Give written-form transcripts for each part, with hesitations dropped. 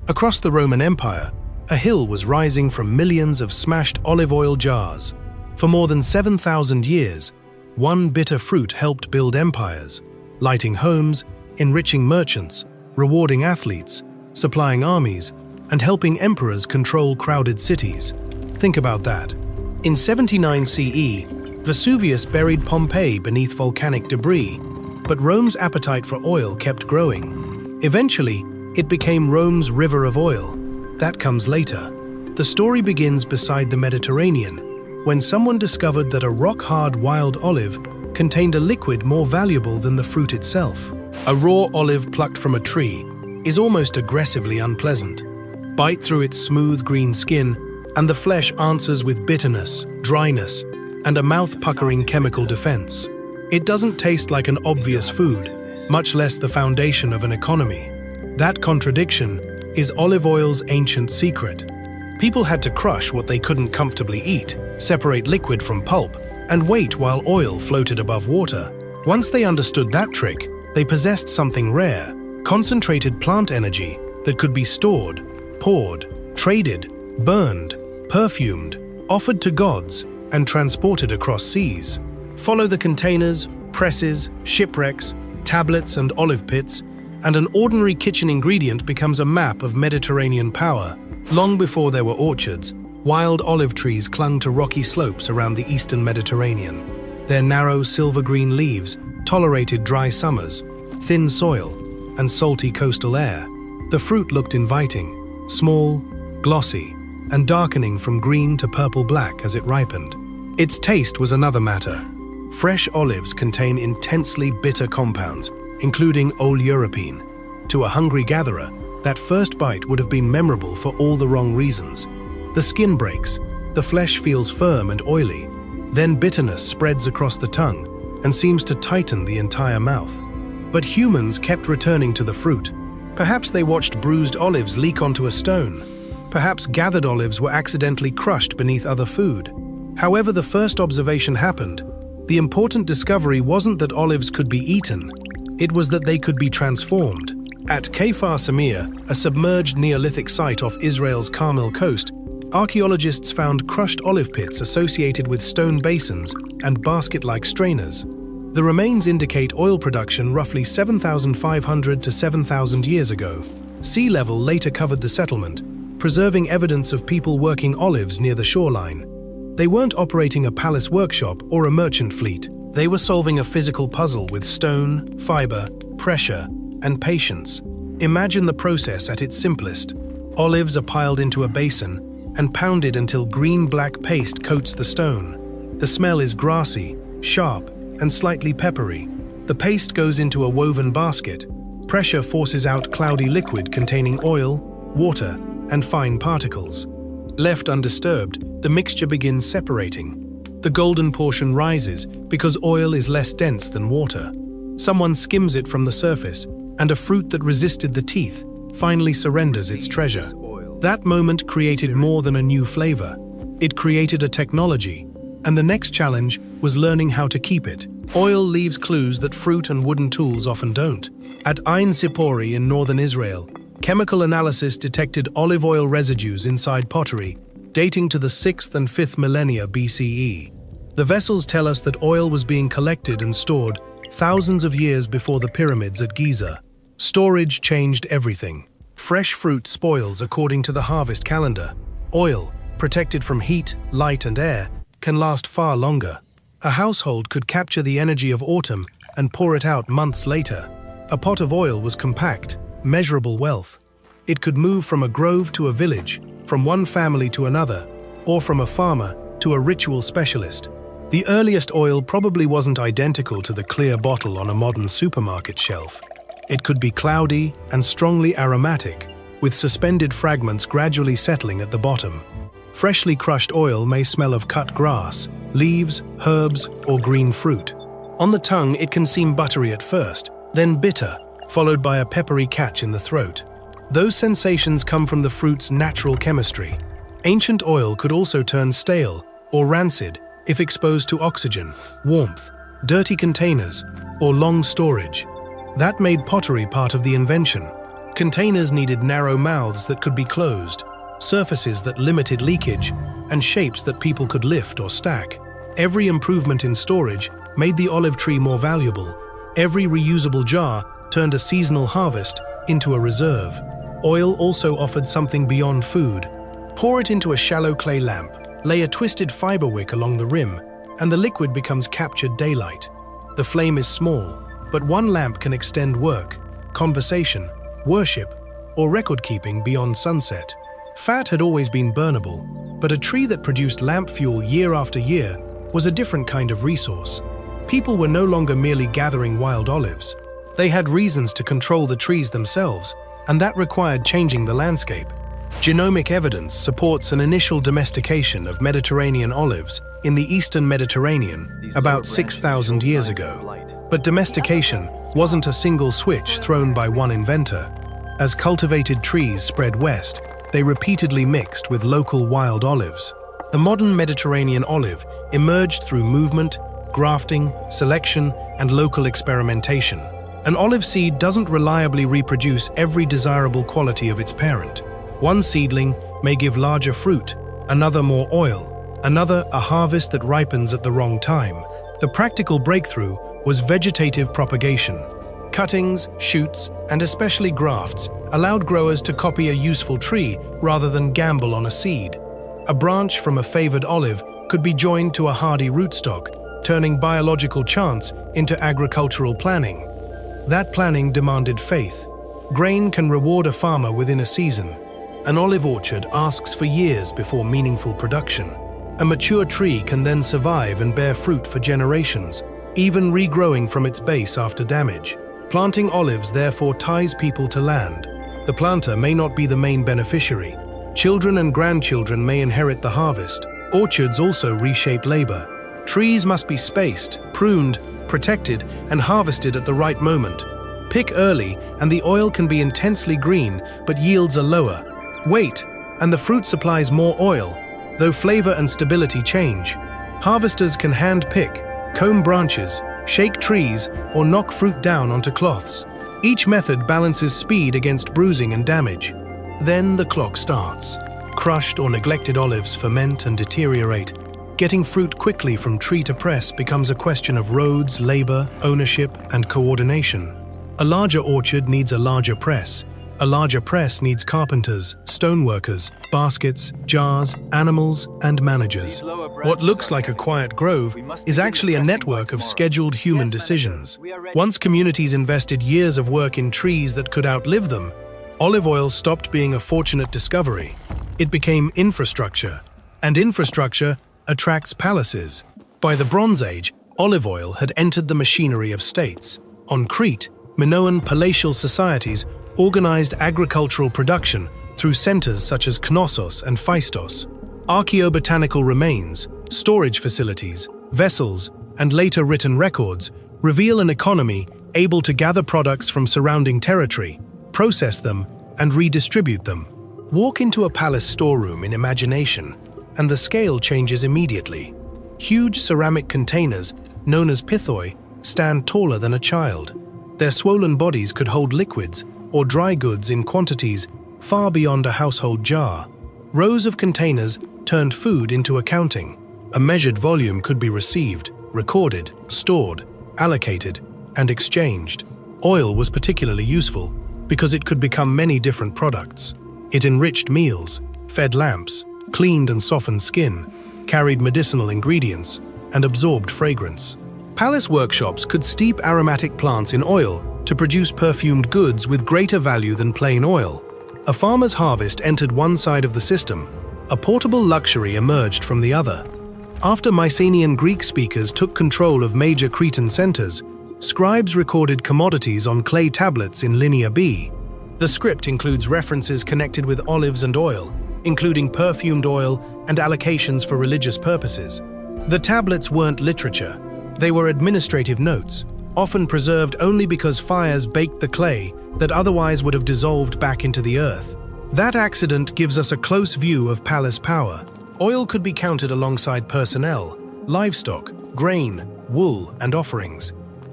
Across the Roman Empire, a hill was rising from millions of smashed olive oil jars. For more than 7,000 years, one bitter fruit helped build empires, lighting homes, enriching merchants, rewarding athletes, supplying armies, and helping emperors control crowded cities. Think about that. In 79 CE, Vesuvius buried Pompeii beneath volcanic debris, but Rome's appetite for oil kept growing. Eventually, it became Rome's river of oil. That comes later. The story begins beside the Mediterranean, when someone discovered that a rock-hard wild olive contained a liquid more valuable than the fruit itself. A raw olive plucked from a tree is almost aggressively unpleasant. Bite through its smooth green skin, and the flesh answers with bitterness, dryness, and a mouth-puckering chemical defense. It doesn't taste like an obvious food, much less the foundation of an economy. That contradiction is olive oil's ancient secret. People had to crush what they couldn't comfortably eat, separate liquid from pulp, and wait while oil floated above water. Once they understood that trick, they possessed something rare, concentrated plant energy that could be stored, poured, traded, burned, perfumed, offered to gods, and transported across seas. Follow the containers, presses, shipwrecks, tablets, and olive pits, and an ordinary kitchen ingredient becomes a map of Mediterranean power. Long before there were orchards, wild olive trees clung to rocky slopes around the eastern Mediterranean. Their narrow silver-green leaves tolerated dry summers, thin soil, and salty coastal air. The fruit looked inviting, small, glossy, and darkening from green to purple-black as it ripened. Its taste was another matter. Fresh olives contain intensely bitter compounds, including oleuropein. To a hungry gatherer, that first bite would have been memorable for all the wrong reasons. The skin breaks, the flesh feels firm and oily. Then bitterness spreads across the tongue and seems to tighten the entire mouth. But humans kept returning to the fruit. Perhaps they watched bruised olives leak onto a stone. Perhaps gathered olives were accidentally crushed beneath other food. However the first observation happened, the important discovery wasn't that olives could be eaten. It was that they could be transformed. At Kfar Samir, a submerged Neolithic site off Israel's Carmel coast, archaeologists found crushed olive pits associated with stone basins and basket-like strainers. The remains indicate oil production roughly 7,500 to 7,000 years ago. Sea level later covered the settlement, preserving evidence of people working olives near the shoreline. They weren't operating a palace workshop or a merchant fleet. They were solving a physical puzzle with stone, fiber, pressure, and patience. Imagine the process at its simplest. Olives are piled into a basin and pounded until green-black paste coats the stone. The smell is grassy, sharp, and slightly peppery. The paste goes into a woven basket. Pressure forces out cloudy liquid containing oil, water, and fine particles. Left undisturbed, the mixture begins separating. The golden portion rises because oil is less dense than water. Someone skims it from the surface, and a fruit that resisted the teeth finally surrenders its treasure. That moment created more than a new flavor. It created a technology, and the next challenge was learning how to keep it. Oil leaves clues that fruit and wooden tools often don't. At Ain Sipori in northern Israel, chemical analysis detected olive oil residues inside pottery, dating to the 6th and 5th millennia BCE. The vessels tell us that oil was being collected and stored thousands of years before the pyramids at Giza. Storage changed everything. Fresh fruit spoils according to the harvest calendar. Oil, protected from heat, light, and air, can last far longer. A household could capture the energy of autumn and pour it out months later. A pot of oil was compact, measurable wealth. It could move from a grove to a village, from one family to another, or from a farmer to a ritual specialist. The earliest oil probably wasn't identical to the clear bottle on a modern supermarket shelf. It could be cloudy and strongly aromatic, with suspended fragments gradually settling at the bottom. Freshly crushed oil may smell of cut grass, leaves, herbs, or green fruit. On the tongue, it can seem buttery at first, then bitter, followed by a peppery catch in the throat. Those sensations come from the fruit's natural chemistry. Ancient oil could also turn stale or rancid if exposed to oxygen, warmth, dirty containers, or long storage. That made pottery part of the invention. Containers needed narrow mouths that could be closed, surfaces that limited leakage, and shapes that people could lift or stack. Every improvement in storage made the olive tree more valuable. Every reusable jar turned a seasonal harvest into a reserve. Oil also offered something beyond food. Pour it into a shallow clay lamp, lay a twisted fiber wick along the rim, and the liquid becomes captured daylight. The flame is small, but one lamp can extend work, conversation, worship, or record-keeping beyond sunset. Fat had always been burnable, but a tree that produced lamp fuel year after year was a different kind of resource. People were no longer merely gathering wild olives. They had reasons to control the trees themselves, and that required changing the landscape. Genomic evidence supports an initial domestication of Mediterranean olives in the eastern Mediterranean about 6,000 years ago. But domestication wasn't a single switch thrown by one inventor. As cultivated trees spread west, they repeatedly mixed with local wild olives. The modern Mediterranean olive emerged through movement, grafting, selection, and local experimentation. An olive seed doesn't reliably reproduce every desirable quality of its parent. One seedling may give larger fruit, another more oil, another a harvest that ripens at the wrong time. The practical breakthrough was vegetative propagation. Cuttings, shoots, and especially grafts allowed growers to copy a useful tree rather than gamble on a seed. A branch from a favored olive could be joined to a hardy rootstock, turning biological chance into agricultural planning. That planning demanded faith. Grain can reward a farmer within a season. An olive orchard asks for years before meaningful production. A mature tree can then survive and bear fruit for generations, even regrowing from its base after damage. Planting olives therefore ties people to land. The planter may not be the main beneficiary. Children and grandchildren may inherit the harvest. Orchards also reshape labor. Trees must be spaced, pruned, protected, and harvested at the right moment. Pick early, and the oil can be intensely green, but yields are lower. Wait, and the fruit supplies more oil, though flavor and stability change. Harvesters can hand-pick, comb branches, shake trees, or knock fruit down onto cloths. Each method balances speed against bruising and damage. Then the clock starts. Crushed or neglected olives ferment and deteriorate. Getting fruit quickly from tree to press becomes a question of roads, labor, ownership, and coordination. A larger orchard needs a larger press. A larger press needs carpenters, stoneworkers, baskets, jars, animals, and managers. What looks like a quiet grove is actually a network of scheduled human decisions. Once communities invested years of work in trees that could outlive them, olive oil stopped being a fortunate discovery. It became infrastructure, and infrastructure attracts palaces. By the Bronze Age, olive oil had entered the machinery of states. On Crete, Minoan palatial societies organized agricultural production through centers such as Knossos and Phaistos. Archaeobotanical remains, storage facilities, vessels, and later written records reveal an economy able to gather products from surrounding territory, process them, and redistribute them. Walk into a palace storeroom in imagination, and the scale changes immediately. Huge ceramic containers, known as pithoi, stand taller than a child. Their swollen bodies could hold liquids or dry goods in quantities far beyond a household jar. Rows of containers turned food into accounting. A measured volume could be received, recorded, stored, allocated, and exchanged. Oil was particularly useful because it could become many different products. It enriched meals, fed lamps, cleaned and softened skin, carried medicinal ingredients, and absorbed fragrance. Palace workshops could steep aromatic plants in oil to produce perfumed goods with greater value than plain oil. A farmer's harvest entered one side of the system. A portable luxury emerged from the other. After Mycenaean Greek speakers took control of major Cretan centers, scribes recorded commodities on clay tablets in Linear B. The script includes references connected with olives and oil, including perfumed oil and allocations for religious purposes. The tablets weren't literature. They were administrative notes, often preserved only because fires baked the clay that otherwise would have dissolved back into the earth. That accident gives us a close view of palace power. Oil could be counted alongside personnel, livestock, grain, wool, and offerings.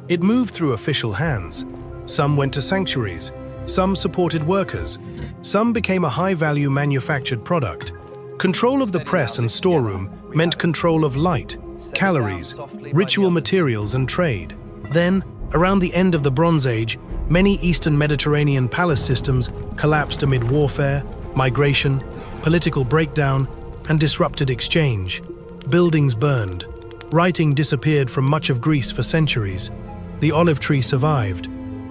It moved through official hands. Some went to sanctuaries, Some supported workers. Some became a high-value manufactured product. Control of the press and storeroom meant control of light, calories, ritual materials, and trade. Then, around the end of the Bronze Age, many Eastern Mediterranean palace systems collapsed amid warfare, migration, political breakdown, and disrupted exchange. Buildings burned. Writing disappeared from much of Greece for centuries. The olive tree survived.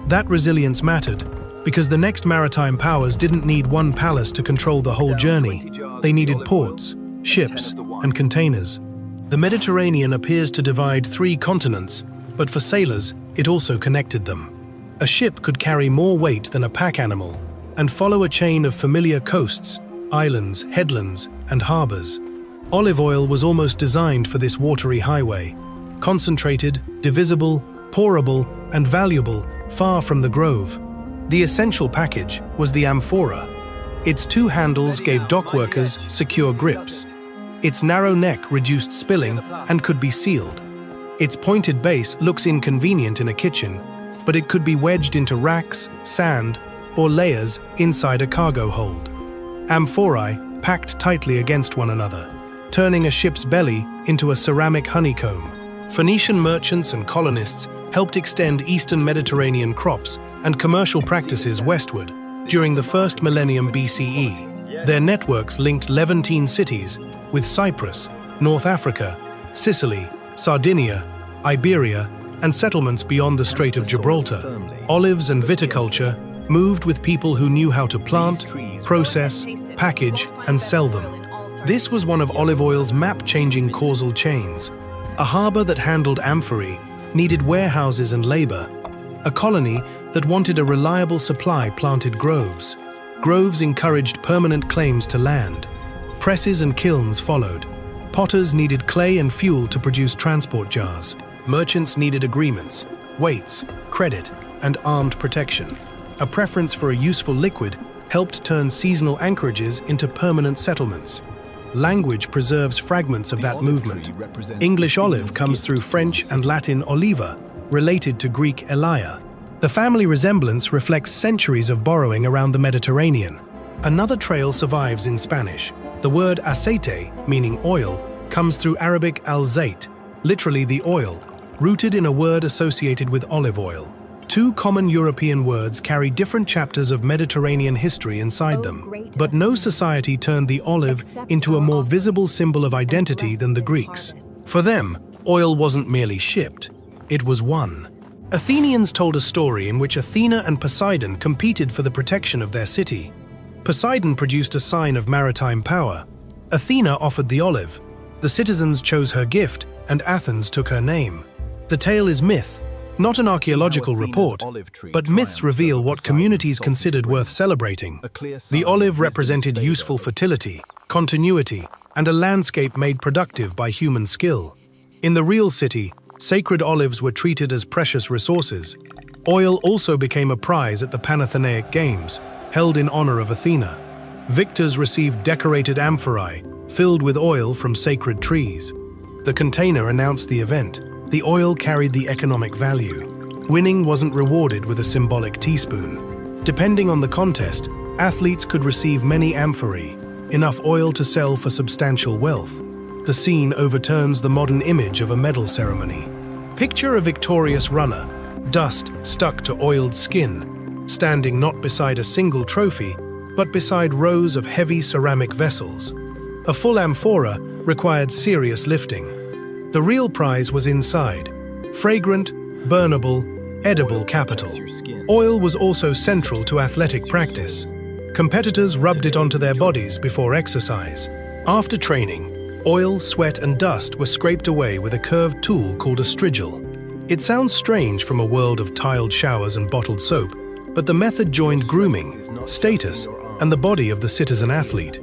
That resilience mattered, because the next maritime powers didn't need one palace to control the whole journey. They needed ports, ships, and containers. The Mediterranean appears to divide 3 continents, but for sailors, it also connected them. A ship could carry more weight than a pack animal and follow a chain of familiar coasts, islands, headlands, and harbors. Olive oil was almost designed for this watery highway. Concentrated, divisible, pourable, and valuable, far from the grove. The essential package was the amphora. Its 2 handles gave dockworkers secure grips. Its narrow neck reduced spilling and could be sealed. Its pointed base looks inconvenient in a kitchen, but it could be wedged into racks, sand, or layers inside a cargo hold. Amphorae packed tightly against one another, turning a ship's belly into a ceramic honeycomb. Phoenician merchants and colonists helped extend Eastern Mediterranean crops and commercial practices westward during the first millennium BCE. Their networks linked Levantine cities with Cyprus, North Africa, Sicily, Sardinia, Iberia, and settlements beyond the Strait of Gibraltar. Olives and viticulture moved with people who knew how to plant, process, package, and sell them. This was one of olive oil's map-changing causal chains. A harbor that handled amphorae needed warehouses and labor. A colony that wanted a reliable supply planted groves. Groves encouraged permanent claims to land. Presses and kilns followed. Potters needed clay and fuel to produce transport jars. Merchants needed agreements, weights, credit, and armed protection. A preference for a useful liquid helped turn seasonal anchorages into permanent settlements. Language preserves fragments of that movement. English olive comes through French and Latin oliva, related to Greek elia. The family resemblance reflects centuries of borrowing around the Mediterranean. Another trail survives in Spanish. The word aceite, meaning oil, comes through Arabic al-zayt, literally the oil, rooted in a word associated with olive oil. 2 common European words carry different chapters of Mediterranean history inside them, but no society turned the olive into a more visible symbol of identity than the Greeks. For them, oil wasn't merely shipped, it was won. Athenians told a story in which Athena and Poseidon competed for the protection of their city. Poseidon produced a sign of maritime power. Athena offered the olive. The citizens chose her gift, and Athens took her name. The tale is myth, not an archaeological report, but myths reveal what communities considered worth celebrating. The olive represented useful fertility, continuity, and a landscape made productive by human skill. In the real city, sacred olives were treated as precious resources. Oil also became a prize at the Panathenaic Games, held in honor of Athena. Victors received decorated amphorae, filled with oil from sacred trees. The container announced the event. The oil carried the economic value. Winning wasn't rewarded with a symbolic teaspoon. Depending on the contest, athletes could receive many amphorae, enough oil to sell for substantial wealth. The scene overturns the modern image of a medal ceremony. Picture a victorious runner, dust stuck to oiled skin, standing not beside a single trophy, but beside rows of heavy ceramic vessels. A full amphora required serious lifting. The real prize was inside, fragrant, burnable, edible capital. Oil was also central to athletic practice. Competitors rubbed it onto their bodies before exercise. After training, oil, sweat, and dust were scraped away with a curved tool called a strigil. It sounds strange from a world of tiled showers and bottled soap, but the method joined grooming, status, and the body of the citizen athlete.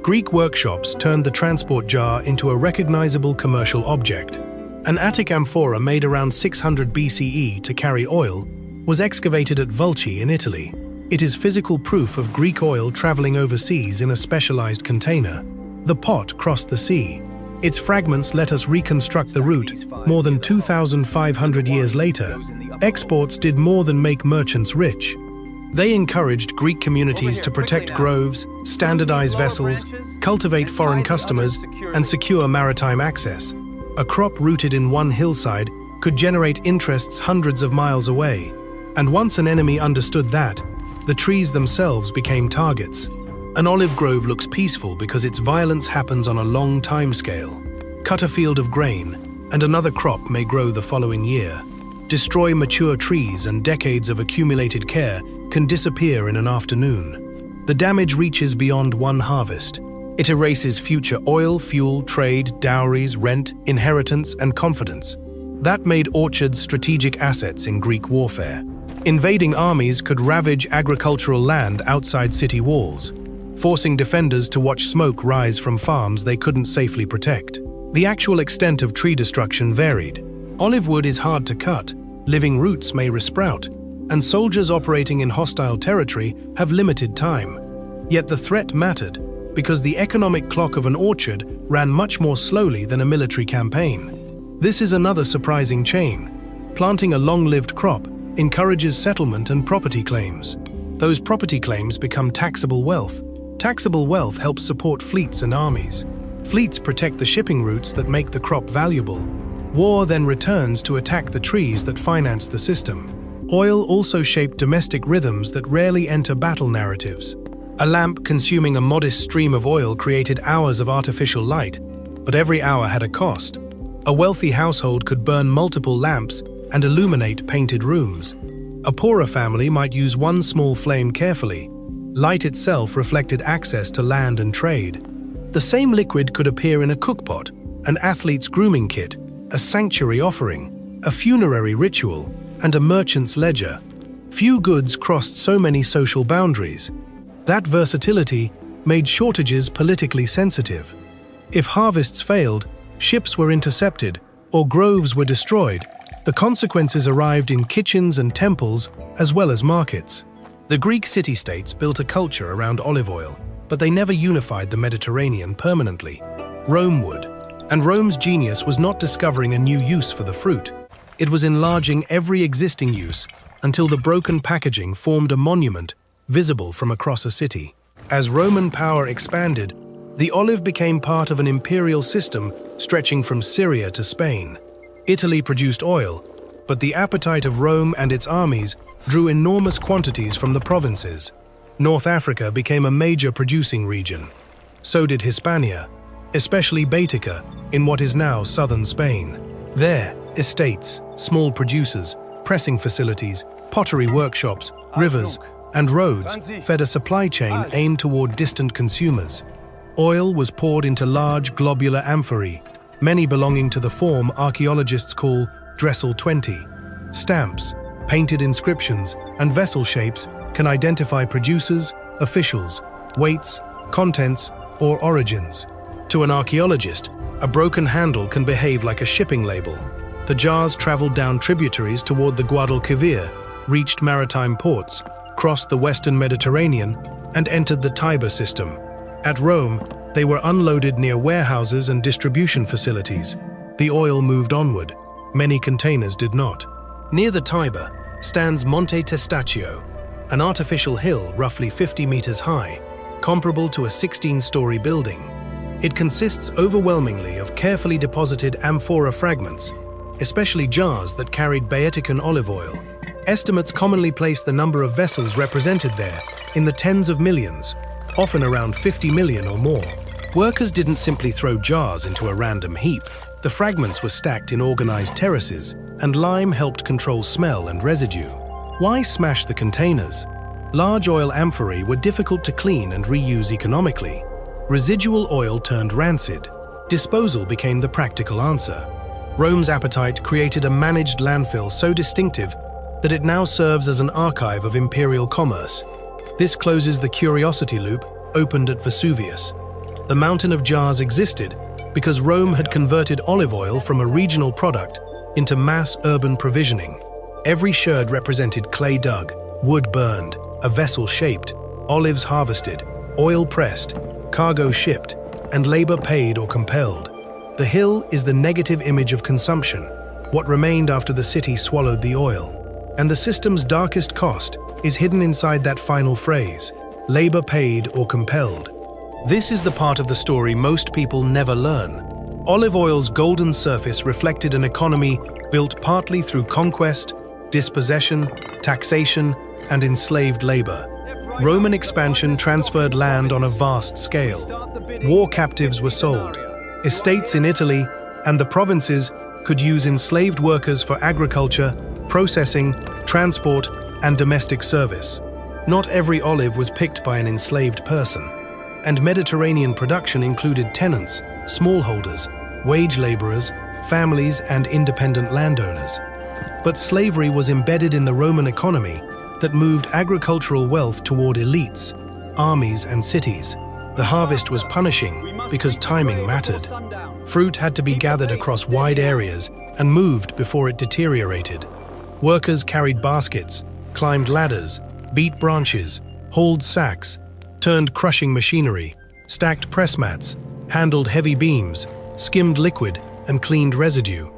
Greek workshops turned the transport jar into a recognizable commercial object. An Attic amphora made around 600 BCE to carry oil was excavated at Vulci in Italy. It is physical proof of Greek oil traveling overseas in a specialized container. The pot crossed the sea. Its fragments let us reconstruct the route more than 2,500 years later. Exports did more than make merchants rich. They encouraged Greek communities to protect groves, standardize vessels, cultivate foreign customers, and secure maritime access. A crop rooted in one hillside could generate interests hundreds of miles away. And once an enemy understood that, the trees themselves became targets. An olive grove looks peaceful because its violence happens on a long time scale. Cut a field of grain, and another crop may grow the following year. Destroy mature trees, and decades of accumulated care can disappear in an afternoon. The damage reaches beyond one harvest. It erases future oil, fuel, trade, dowries, rent, inheritance, and confidence. That made orchards strategic assets in Greek warfare. Invading armies could ravage agricultural land outside city walls, forcing defenders to watch smoke rise from farms they couldn't safely protect. The actual extent of tree destruction varied. Olive wood is hard to cut, living roots may resprout, and soldiers operating in hostile territory have limited time. Yet the threat mattered, because the economic clock of an orchard ran much more slowly than a military campaign. This is another surprising chain. Planting a long-lived crop encourages settlement and property claims. Those property claims become taxable wealth. Taxable wealth helps support fleets and armies. Fleets protect the shipping routes that make the crop valuable. War then returns to attack the trees that finance the system. Oil also shaped domestic rhythms that rarely enter battle narratives. A lamp consuming a modest stream of oil created hours of artificial light, but every hour had a cost. A wealthy household could burn multiple lamps and illuminate painted rooms. A poorer family might use one small flame carefully. Light itself reflected access to land and trade. The same liquid could appear in a cookpot, an athlete's grooming kit, a sanctuary offering, a funerary ritual, and a merchant's ledger. Few goods crossed so many social boundaries. That versatility made shortages politically sensitive. If harvests failed, ships were intercepted, or groves were destroyed, the consequences arrived in kitchens and temples as well as markets. The Greek city-states built a culture around olive oil, but they never unified the Mediterranean permanently. Rome would, and Rome's genius was not discovering a new use for the fruit. It was enlarging every existing use until the broken packaging formed a monument visible from across a city. As Roman power expanded, the olive became part of an imperial system stretching from Syria to Spain. Italy produced oil, but the appetite of Rome and its armies drew enormous quantities from the provinces. North Africa became a major producing region. So did Hispania, especially Baetica, in what is now southern Spain. There, estates, small producers, pressing facilities, pottery workshops, rivers, and roads fed a supply chain aimed toward distant consumers. Oil was poured into large globular amphorae, many belonging to the form archaeologists call Dressel 20. Stamps, painted inscriptions, and vessel shapes can identify producers, officials, weights, contents, or origins. To an archaeologist, a broken handle can behave like a shipping label. The jars traveled down tributaries toward the Guadalquivir, reached maritime ports, crossed the western Mediterranean, and entered the Tiber system. At Rome, they were unloaded near warehouses and distribution facilities. The oil moved onward. Many containers did not. Near the Tiber stands Monte Testaccio, an artificial hill roughly 50 meters high, comparable to a 16-story building. It consists overwhelmingly of carefully deposited amphora fragments, especially jars that carried Baetica olive oil. Estimates commonly place the number of vessels represented there in the tens of millions, often around 50 million or more. Workers didn't simply throw jars into a random heap. The fragments were stacked in organized terraces, and lime helped control smell and residue. Why smash the containers? Large oil amphorae were difficult to clean and reuse economically. Residual oil turned rancid. Disposal became the practical answer. Rome's appetite created a managed landfill so distinctive that it now serves as an archive of imperial commerce. This closes the curiosity loop opened at Vesuvius. The mountain of jars existed because Rome had converted olive oil from a regional product into mass urban provisioning. Every sherd represented clay dug, wood burned, a vessel shaped, olives harvested, oil pressed, cargo shipped, and labor paid or compelled. The hill is the negative image of consumption, what remained after the city swallowed the oil. And the system's darkest cost is hidden inside that final phrase, labor paid or compelled. This is the part of the story most people never learn. Olive oil's golden surface reflected an economy built partly through conquest, dispossession, taxation, and enslaved labor. Roman expansion transferred land on a vast scale. War captives were sold. Estates in Italy and the provinces could use enslaved workers for agriculture, processing, transport, and domestic service. Not every olive was picked by an enslaved person, and Mediterranean production included tenants, smallholders, wage laborers, families, and independent landowners. But slavery was embedded in the Roman economy that moved agricultural wealth toward elites, armies, and cities. The harvest was punishing because timing mattered. Fruit had to be gathered across wide areas and moved before it deteriorated. Workers carried baskets, climbed ladders, beat branches, hauled sacks, turned crushing machinery, stacked press mats, handled heavy beams, skimmed liquid, and cleaned residue.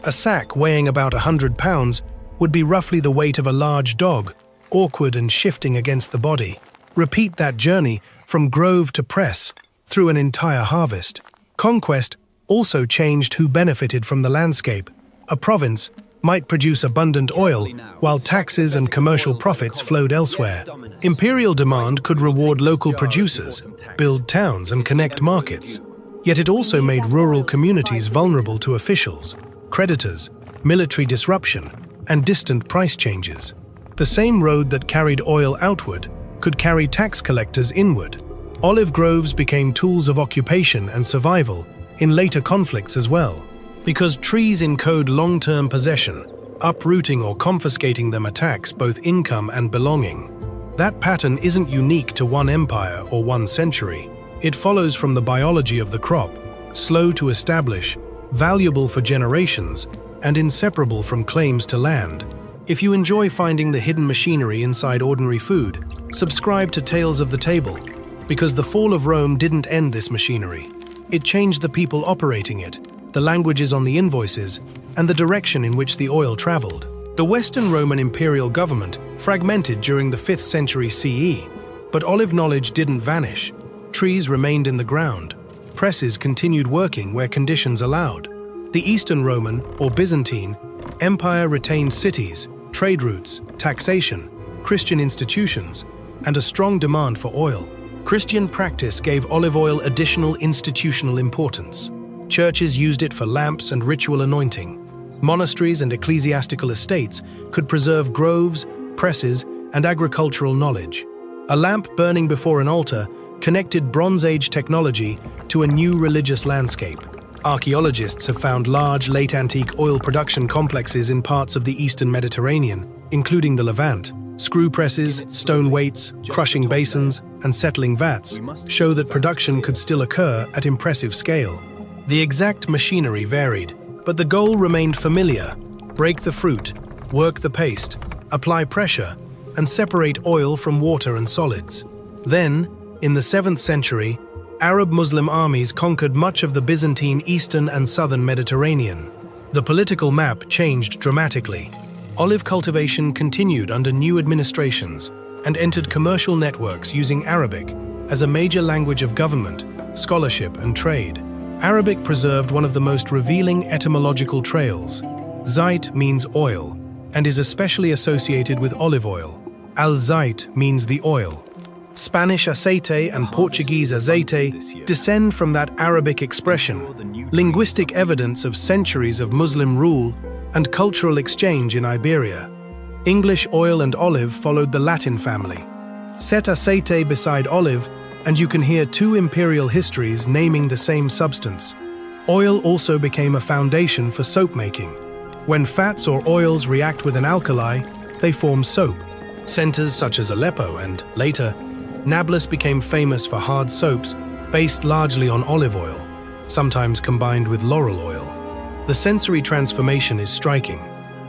A sack weighing about 100 pounds would be roughly the weight of a large dog, awkward and shifting against the body. Repeat that journey from grove to press through an entire harvest. Conquest also changed who benefited from the landscape. A province might produce abundant oil, while taxes and commercial profits flowed elsewhere. Imperial demand could reward local producers, build towns, and connect markets. Yet it also made rural communities vulnerable to officials, creditors, military disruption, and distant price changes. The same road that carried oil outward could carry tax collectors inward. Olive groves became tools of occupation and survival in later conflicts as well. Because trees encode long-term possession, uprooting or confiscating them attacks both income and belonging. That pattern isn't unique to one empire or one century. It follows from the biology of the crop, slow to establish, valuable for generations, and inseparable from claims to land. If you enjoy finding the hidden machinery inside ordinary food, subscribe to Tales of the Table, because the fall of Rome didn't end this machinery. It changed the people operating it, the languages on the invoices, and the direction in which the oil traveled. The Western Roman imperial government fragmented during the 5th century CE, but olive knowledge didn't vanish. Trees remained in the ground. Presses continued working where conditions allowed. The Eastern Roman, or Byzantine, Empire retained cities, trade routes, taxation, Christian institutions, and a strong demand for oil. Christian practice gave olive oil additional institutional importance. Churches used it for lamps and ritual anointing. Monasteries and ecclesiastical estates could preserve groves, presses, and agricultural knowledge. A lamp burning before an altar connected Bronze Age technology to a new religious landscape. Archaeologists have found large, late antique oil production complexes in parts of the Eastern Mediterranean, including the Levant. Screw presses, stone weights, crushing basins, and settling vats show that production could still occur at impressive scale. The exact machinery varied, but the goal remained familiar: break the fruit, work the paste, apply pressure, and separate oil from water and solids. Then, in the 7th century, Arab Muslim armies conquered much of the Byzantine eastern and southern Mediterranean. The political map changed dramatically. Olive cultivation continued under new administrations and entered commercial networks using Arabic as a major language of government, scholarship, and trade. Arabic preserved one of the most revealing etymological trails. Zait means oil and is especially associated with olive oil. Al-zait means the oil. Spanish aceite and Portuguese azeite descend from that Arabic expression, linguistic evidence of centuries of Muslim rule and cultural exchange in Iberia. English oil and olive followed the Latin family. Set aceite beside olive, and you can hear two imperial histories naming the same substance. Oil also became a foundation for soap making. When fats or oils react with an alkali, they form soap. Centers such as Aleppo and, later, Nablus became famous for hard soaps based largely on olive oil, sometimes combined with laurel oil. The sensory transformation is striking.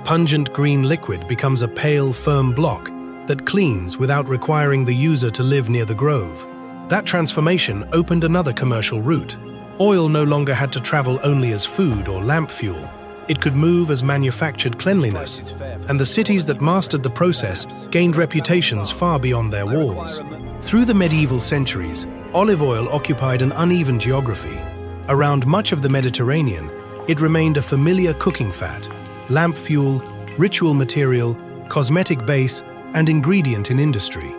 Pungent green liquid becomes a pale, firm block that cleans without requiring the user to live near the grove. That transformation opened another commercial route. Oil no longer had to travel only as food or lamp fuel. It could move as manufactured cleanliness, and the cities that mastered the process gained reputations far beyond their walls. Through the medieval centuries, olive oil occupied an uneven geography. Around much of the Mediterranean, it remained a familiar cooking fat, lamp fuel, ritual material, cosmetic base, and ingredient in industry.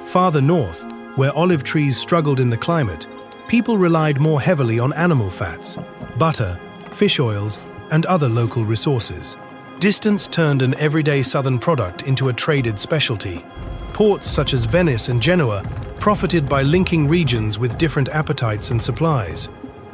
Farther north, where olive trees struggled in the climate, people relied more heavily on animal fats, butter, fish oils, and other local resources. Distance turned an everyday southern product into a traded specialty. Ports such as Venice and Genoa profited by linking regions with different appetites and supplies.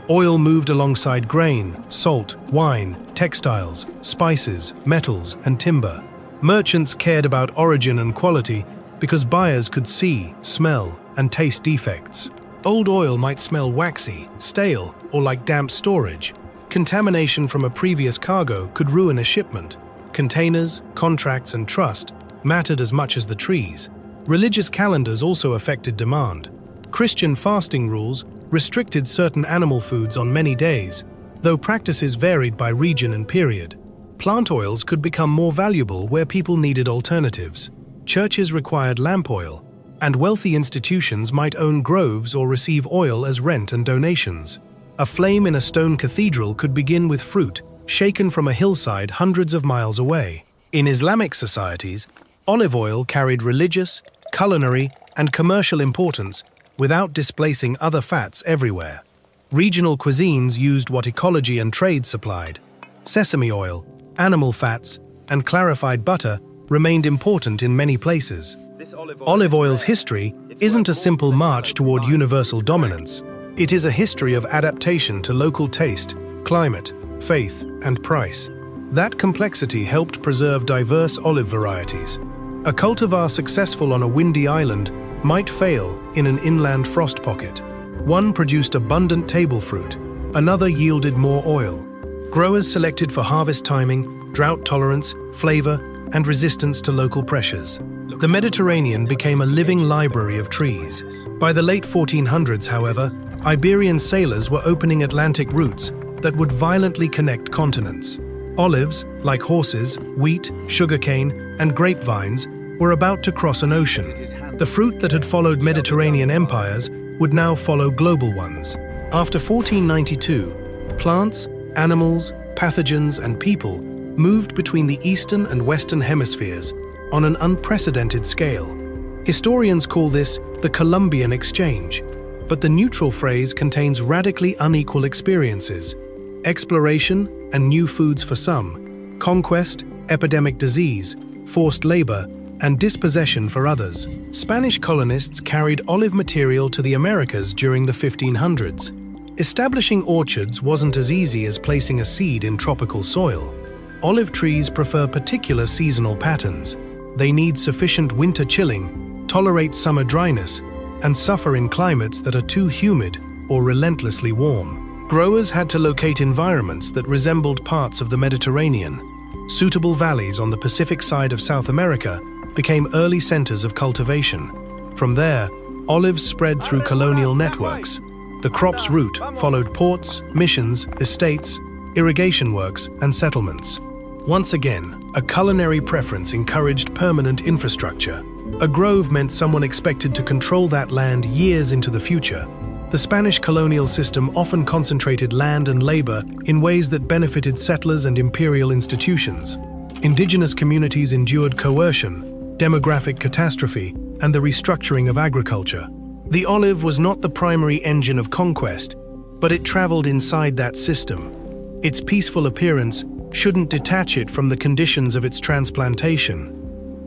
Oil moved alongside grain, salt, wine, textiles, spices, metals, and timber. Merchants cared about origin and quality because buyers could see, smell, and taste defects. Old oil might smell waxy, stale, or like damp storage. Contamination from a previous cargo could ruin a shipment. Containers, contracts, and trust mattered as much as the trees. Religious calendars also affected demand. Christian fasting rules restricted certain animal foods on many days, though practices varied by region and period. Plant oils could become more valuable where people needed alternatives. Churches required lamp oil, and wealthy institutions might own groves or receive oil as rent and donations. A flame in a stone cathedral could begin with fruit, shaken from a hillside hundreds of miles away. In Islamic societies, olive oil carried religious, culinary, and commercial importance without displacing other fats everywhere. Regional cuisines used what ecology and trade supplied. Sesame oil, animal fats, and clarified butter remained important in many places. Olive oil's history isn't a simple march toward universal dominance. It is a history of adaptation to local taste, climate, faith, and price. That complexity helped preserve diverse olive varieties. A cultivar successful on a windy island might fail in an inland frost pocket. One produced abundant table fruit, another yielded more oil. Growers selected for harvest timing, drought tolerance, flavor, and resistance to local pressures. The Mediterranean became a living library of trees. By the late 1400s, however, Iberian sailors were opening Atlantic routes that would violently connect continents. Olives, like horses, wheat, sugarcane, and grapevines, were about to cross an ocean. The fruit that had followed Mediterranean empires would now follow global ones. After 1492, plants, animals, pathogens, and people moved between the eastern and western hemispheres on an unprecedented scale. Historians call this the Columbian Exchange, but the neutral phrase contains radically unequal experiences: exploration and new foods for some, conquest, epidemic disease, forced labor, and dispossession for others. Spanish colonists carried olive material to the Americas during the 1500s. Establishing orchards wasn't as easy as placing a seed in tropical soil. Olive trees prefer particular seasonal patterns. They need sufficient winter chilling, tolerate summer dryness, and suffer in climates that are too humid or relentlessly warm. Growers had to locate environments that resembled parts of the Mediterranean. Suitable valleys on the Pacific side of South America became early centers of cultivation. From there, olives spread through colonial networks. The crop's route followed ports, missions, estates, irrigation works, and settlements. Once again, a culinary preference encouraged permanent infrastructure. A grove meant someone expected to control that land years into the future. The Spanish colonial system often concentrated land and labor in ways that benefited settlers and imperial institutions. Indigenous communities endured coercion, demographic catastrophe, and the restructuring of agriculture. The olive was not the primary engine of conquest, but it traveled inside that system. Its peaceful appearance shouldn't detach it from the conditions of its transplantation.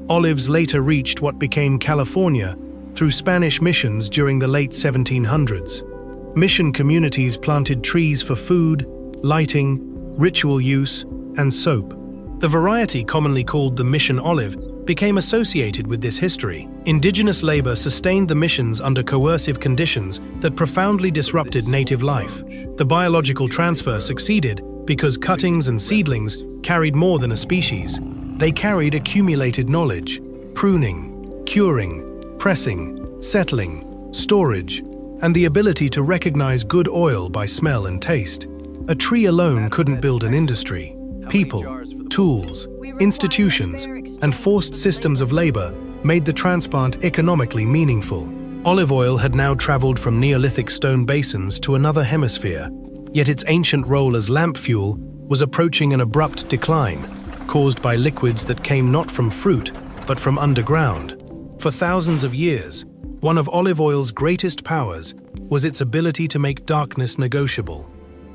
Olives later reached what became California through Spanish missions during the late 1700s. Mission communities planted trees for food, lighting, ritual use, and soap. The variety commonly called the mission olive became associated with this history. Indigenous labor sustained the missions under coercive conditions that profoundly disrupted native life. The biological transfer succeeded because cuttings and seedlings carried more than a species. They carried accumulated knowledge: pruning, curing, pressing, settling, storage, and the ability to recognize good oil by smell and taste. A tree alone couldn't build an industry. People, tools, institutions, and forced systems of labor made the transplant economically meaningful. Olive oil had now traveled from Neolithic stone basins to another hemisphere, yet its ancient role as lamp fuel was approaching an abrupt decline, caused by liquids that came not from fruit, but from underground. For thousands of years, one of olive oil's greatest powers was its ability to make darkness negotiable.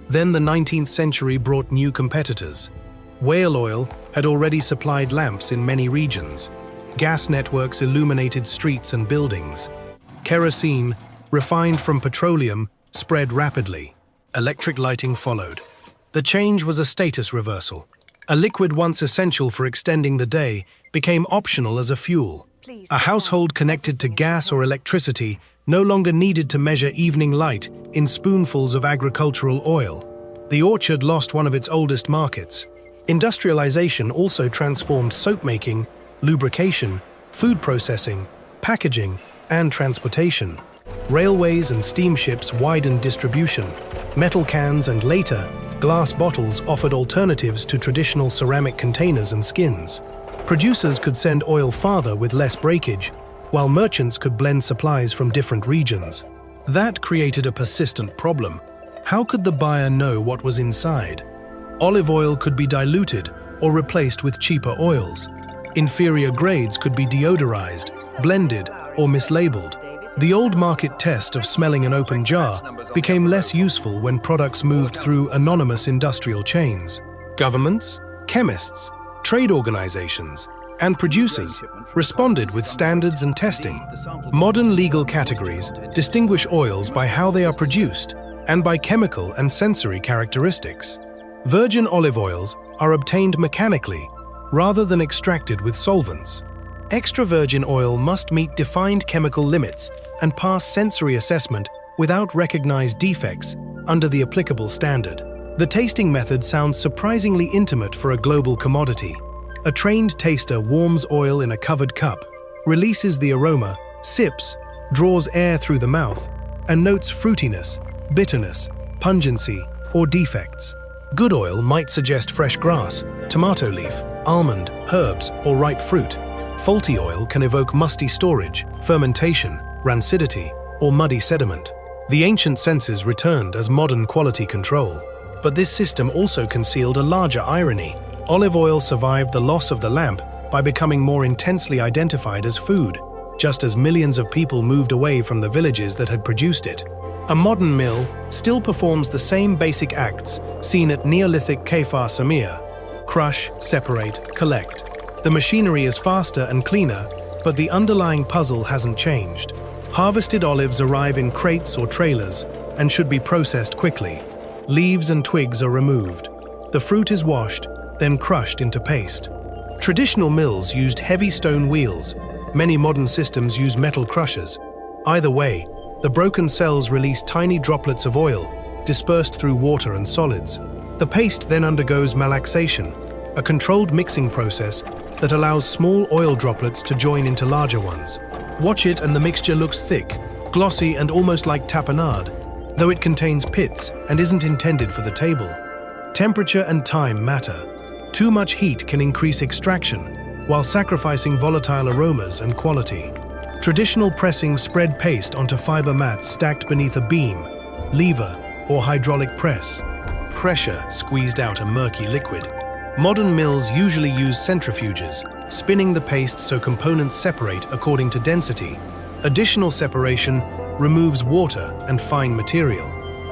Then the 19th century brought new competitors. Whale oil had already supplied lamps in many regions. Gas networks illuminated streets and buildings. Kerosene, refined from petroleum, spread rapidly. Electric lighting followed. The change was a status reversal. A liquid once essential for extending the day became optional as a fuel. A household connected to gas or electricity no longer needed to measure evening light in spoonfuls of agricultural oil. The orchard lost one of its oldest markets. Industrialization also transformed soap making, lubrication, food processing, packaging, and transportation. Railways and steamships widened distribution. Metal cans and later, glass bottles offered alternatives to traditional ceramic containers and skins. Producers could send oil farther with less breakage, while merchants could blend supplies from different regions. That created a persistent problem. How could the buyer know what was inside? Olive oil could be diluted or replaced with cheaper oils. Inferior grades could be deodorized, blended, or mislabeled. The old market test of smelling an open jar became less useful when products moved through anonymous industrial chains. Governments, chemists, trade organizations, and producers responded with standards and testing. Modern legal categories distinguish oils by how they are produced and by chemical and sensory characteristics. Virgin olive oils are obtained mechanically rather than extracted with solvents. Extra virgin oil must meet defined chemical limits and pass sensory assessment without recognized defects under the applicable standard. The tasting method sounds surprisingly intimate for a global commodity. A trained taster warms oil in a covered cup, releases the aroma, sips, draws air through the mouth, and notes fruitiness, bitterness, pungency, or defects. Good oil might suggest fresh grass, tomato leaf, almond, herbs, or ripe fruit. Faulty oil can evoke musty storage, fermentation, rancidity, or muddy sediment. The ancient senses returned as modern quality control. But this system also concealed a larger irony. Olive oil survived the loss of the lamp by becoming more intensely identified as food, just as millions of people moved away from the villages that had produced it. A modern mill still performs the same basic acts seen at Neolithic Kefar Samir: crush, separate, collect. The machinery is faster and cleaner, but the underlying puzzle hasn't changed. Harvested olives arrive in crates or trailers and should be processed quickly. Leaves and twigs are removed. The fruit is washed, then crushed into paste. Traditional mills used heavy stone wheels. Many modern systems use metal crushers. Either way, the broken cells release tiny droplets of oil, dispersed through water and solids. The paste then undergoes malaxation, a controlled mixing process that allows small oil droplets to join into larger ones. Watch it and the mixture looks thick, glossy, and almost like tapenade, though it contains pits and isn't intended for the table. Temperature and time matter. Too much heat can increase extraction, while sacrificing volatile aromas and quality. Traditional pressing spread paste onto fiber mats stacked beneath a beam, lever, or hydraulic press. Pressure squeezed out a murky liquid. Modern mills usually use centrifuges, spinning the paste so components separate according to density. Additional separation removes water and fine material.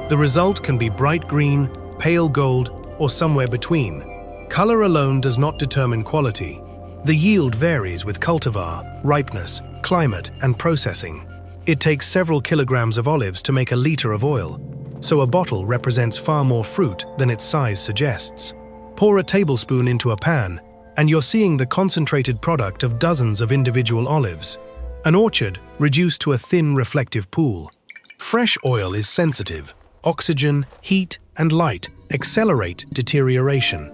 The result can be bright green, pale gold, or somewhere between. Color alone does not determine quality. The yield varies with cultivar, ripeness, climate, and processing. It takes several kilograms of olives to make a liter of oil, so a bottle represents far more fruit than its size suggests. Pour a tablespoon into a pan, and you're seeing the concentrated product of dozens of individual olives. An orchard reduced to a thin, reflective pool. Fresh oil is sensitive. Oxygen, heat, and light accelerate deterioration.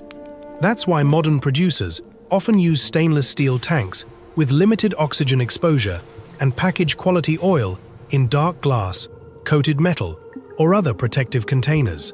That's why modern producers often use stainless steel tanks with limited oxygen exposure and package quality oil in dark glass, coated metal, or other protective containers.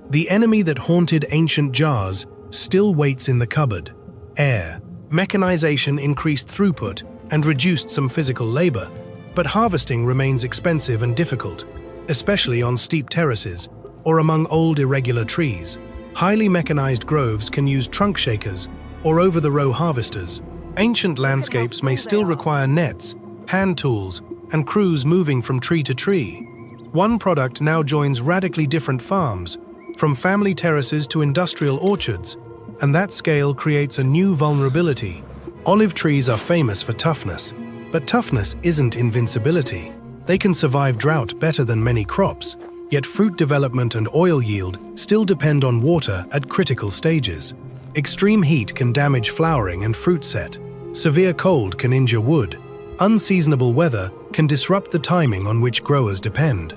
The enemy that haunted ancient jars still waits in the cupboard. Air. Mechanization increased throughput and reduced some physical labor, but harvesting remains expensive and difficult, especially on steep terraces or among old irregular trees. Highly mechanized groves can use trunk shakers or over-the-row harvesters. Ancient landscapes may still require nets, hand tools, and crews moving from tree to tree. One product now joins radically different farms, from family terraces to industrial orchards, and that scale creates a new vulnerability. Olive trees are famous for toughness, but toughness isn't invincibility. They can survive drought better than many crops, yet fruit development and oil yield still depend on water at critical stages. Extreme heat can damage flowering and fruit set. Severe cold can injure wood. Unseasonable weather can disrupt the timing on which growers depend.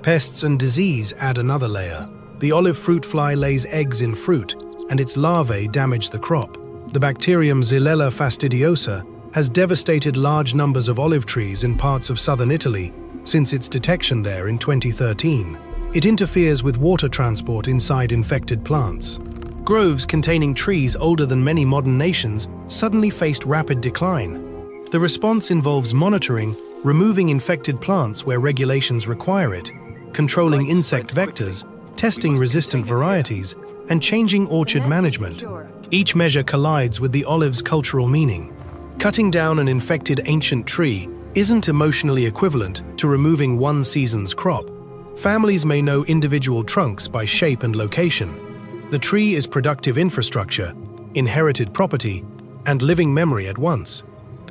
Pests and disease add another layer. The olive fruit fly lays eggs in fruit, and its larvae damage the crop. The bacterium Xylella fastidiosa has devastated large numbers of olive trees in parts of southern Italy since its detection there in 2013. It interferes with water transport inside infected plants. Groves containing trees older than many modern nations suddenly faced rapid decline. The response involves monitoring, removing infected plants where regulations require it, controlling insect vectors, testing resistant varieties, and changing orchard management. Each measure collides with the olive's cultural meaning. Cutting down an infected ancient tree isn't emotionally equivalent to removing one season's crop. Families may know individual trunks by shape and location. The tree is productive infrastructure, inherited property, and living memory at once.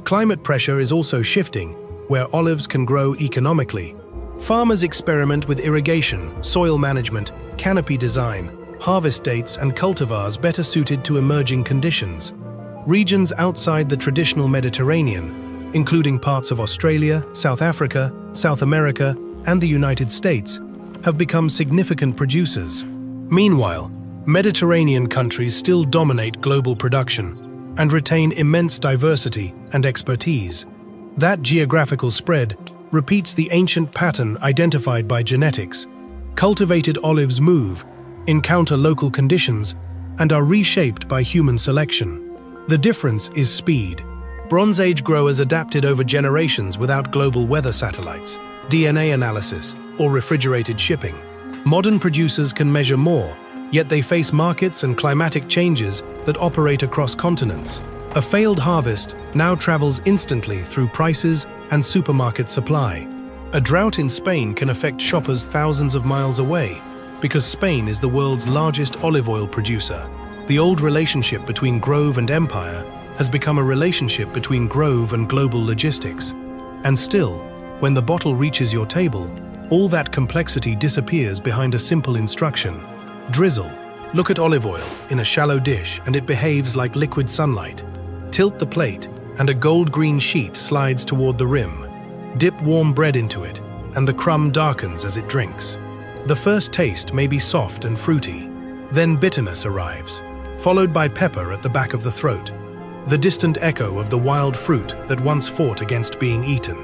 Climate pressure is also shifting, where olives can grow economically. Farmers experiment with irrigation, soil management, canopy design, harvest dates, and cultivars better suited to emerging conditions. Regions outside the traditional Mediterranean, including parts of Australia, South Africa, South America, and the United States, have become significant producers. Meanwhile, Mediterranean countries still dominate global production and retain immense diversity and expertise. That geographical spread repeats the ancient pattern identified by genetics. Cultivated olives move, encounter local conditions, and are reshaped by human selection. The difference is speed. Bronze Age growers adapted over generations without global weather satellites, DNA analysis, or refrigerated shipping. Modern producers can measure more, yet they face markets and climatic changes that operate across continents. A failed harvest now travels instantly through prices and supermarket supply. A drought in Spain can affect shoppers thousands of miles away, because Spain is the world's largest olive oil producer. The old relationship between grove and empire has become a relationship between grove and global logistics. And still, when the bottle reaches your table, all that complexity disappears behind a simple instruction. Drizzle. Look at olive oil in a shallow dish and it behaves like liquid sunlight. Tilt the plate and a gold-green sheet slides toward the rim. Dip warm bread into it and the crumb darkens as it drinks. The first taste may be soft and fruity. Then bitterness arrives, followed by pepper at the back of the throat, the distant echo of the wild fruit that once fought against being eaten.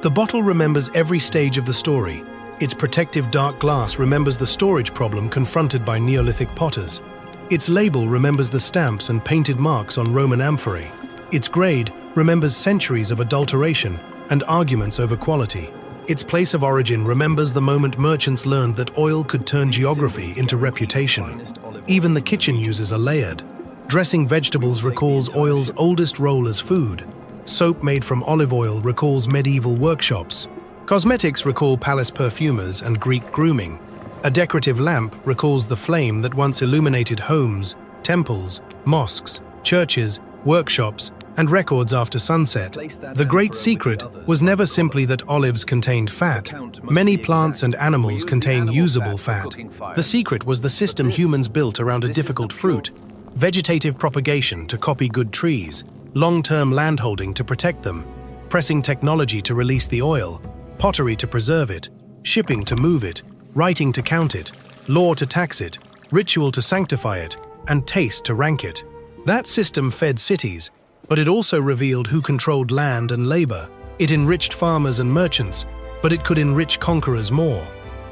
The bottle remembers every stage of the story. Its protective dark glass remembers the storage problem confronted by Neolithic potters. Its label remembers the stamps and painted marks on Roman amphorae. Its grade remembers centuries of adulteration and arguments over quality. Its place of origin remembers the moment merchants learned that oil could turn geography into reputation. Even the kitchen uses a layered. Dressing vegetables recalls oil's oldest role as food. Soap made from olive oil recalls medieval workshops. Cosmetics recall palace perfumers and Greek grooming. A decorative lamp recalls the flame that once illuminated homes, temples, mosques, churches, workshops, and records after sunset. The great secret was never simply that olives contained fat. Many plants and animals contain usable fat. The secret was the system humans built around a difficult fruit: vegetative propagation to copy good trees, long-term landholding to protect them, pressing technology to release the oil, pottery to preserve it, shipping to move it, writing to count it, law to tax it, ritual to sanctify it, and taste to rank it. That system fed cities, but it also revealed who controlled land and labor. It enriched farmers and merchants, but it could enrich conquerors more.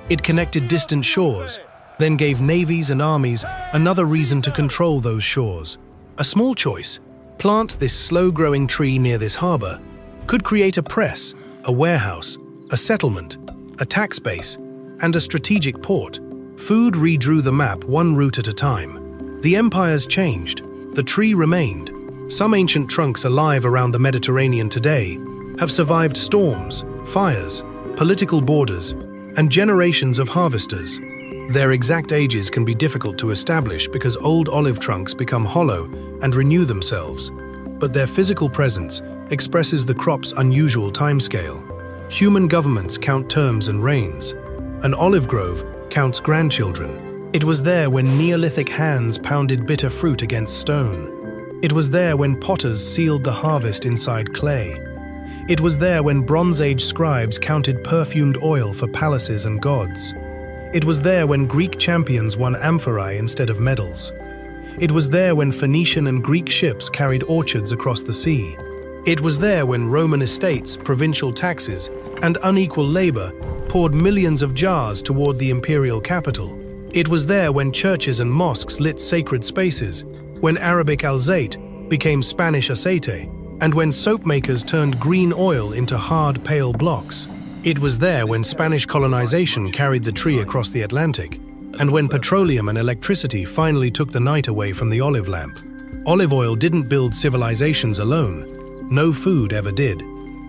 It connected distant shores, then gave navies and armies another reason to control those shores. A small choice, plant this slow-growing tree near this harbor, could create a press, a warehouse, a settlement, a tax base, and a strategic port. Food redrew the map one route at a time. The empires changed, the tree remained. Some ancient trunks alive around the Mediterranean today have survived storms, fires, political borders, and generations of harvesters. Their exact ages can be difficult to establish because old olive trunks become hollow and renew themselves, but their physical presence expresses the crop's unusual timescale. Human governments count terms and reigns. An olive grove counts grandchildren. It was there when Neolithic hands pounded bitter fruit against stone. It was there when potters sealed the harvest inside clay. It was there when Bronze Age scribes counted perfumed oil for palaces and gods. It was there when Greek champions won amphorae instead of medals. It was there when Phoenician and Greek ships carried orchards across the sea. It was there when Roman estates, provincial taxes, and unequal labor poured millions of jars toward the imperial capital. It was there when churches and mosques lit sacred spaces, when Arabic alzate became Spanish aceite, and when soap makers turned green oil into hard, pale blocks. It was there when Spanish colonization carried the tree across the Atlantic, and when petroleum and electricity finally took the night away from the olive lamp. Olive oil didn't build civilizations alone. No food ever did.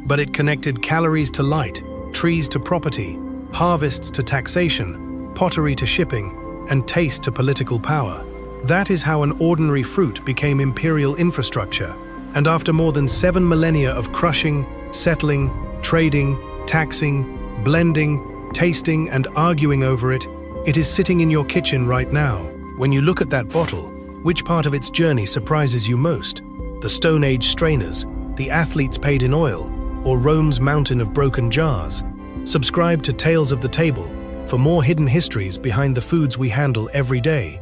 But it connected calories to light, trees to property, harvests to taxation, pottery to shipping, and taste to political power. That is how an ordinary fruit became imperial infrastructure. And after more than 7 millennia of crushing, settling, trading, taxing, blending, tasting, and arguing over it, it is sitting in your kitchen right now. When you look at that bottle, which part of its journey surprises you most? The Stone Age strainers, the athletes paid in oil, or Rome's mountain of broken jars? Subscribe to Tales of the Table for more hidden histories behind the foods we handle every day.